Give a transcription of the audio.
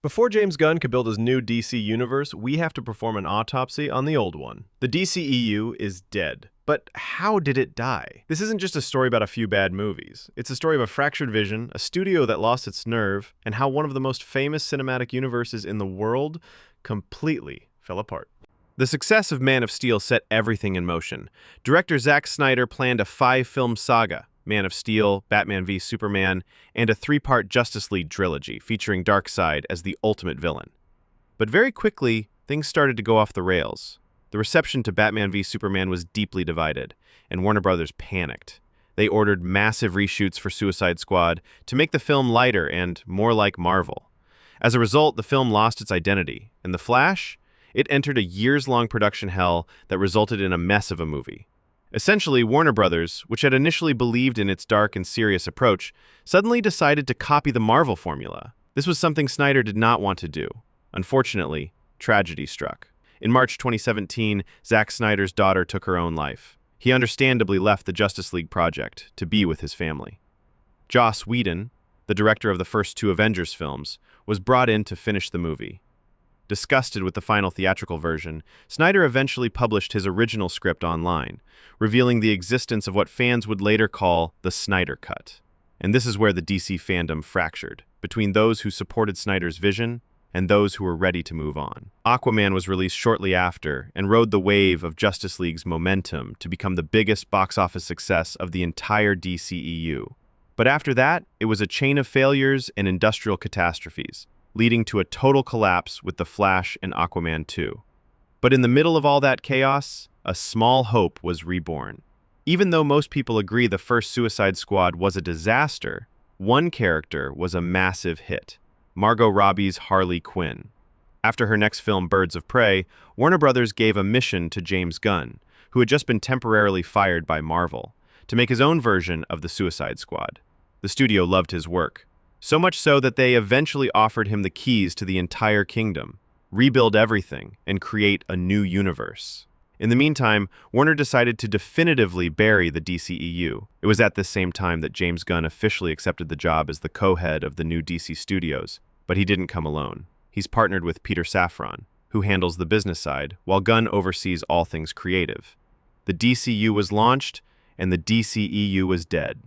Before James Gunn could build his new DC universe, we have to perform an autopsy on the old one. The DCEU is dead. But how did it die? This isn't just a story about a few bad movies. It's a story of a fractured vision, a studio that lost its nerve, and how one of the most famous cinematic universes in the world completely fell apart. The success of Man of Steel set everything in motion. Director Zack Snyder planned a 5-film saga: Man of Steel, Batman v Superman, and a 3-part Justice League trilogy featuring Darkseid as the ultimate villain. But very quickly, things started to go off the rails. The reception to Batman v Superman was deeply divided, and Warner Brothers panicked. They ordered massive reshoots for Suicide Squad to make the film lighter and more like Marvel. As a result, the film lost its identity, and The Flash? It entered a years-long production hell that resulted in a mess of a movie. Essentially, Warner Brothers, which had initially believed in its dark and serious approach, suddenly decided to copy the Marvel formula. This was something Snyder did not want to do. Unfortunately, tragedy struck. In March 2017, Zack Snyder's daughter took her own life. He understandably left the Justice League project to be with his family. Joss Whedon, the director of the first 2 Avengers films, was brought in to finish the movie. Disgusted with the final theatrical version, Snyder eventually published his original script online, revealing the existence of what fans would later call the Snyder Cut. And this is where the DC fandom fractured, between those who supported Snyder's vision and those who were ready to move on. Aquaman was released shortly after and rode the wave of Justice League's momentum to become the biggest box office success of the entire DCEU. But after that, it was a chain of failures and industrial catastrophes, leading to a total collapse with The Flash and Aquaman 2. But in the middle of all that chaos, a small hope was reborn. Even though most people agree the first Suicide Squad was a disaster, one character was a massive hit: Margot Robbie's Harley Quinn. After her next film, Birds of Prey, Warner Brothers gave a mission to James Gunn, who had just been temporarily fired by Marvel, to make his own version of the Suicide Squad. The studio loved his work, so much so that they eventually offered him the keys to the entire kingdom, rebuild everything, and create a new universe. In the meantime, Warner decided to definitively bury the DCEU. It was at this same time that James Gunn officially accepted the job as the co-head of the new DC studios, but he didn't come alone. He's partnered with Peter Safran, who handles the business side, while Gunn oversees all things creative. The DCU was launched, and the DCEU was dead.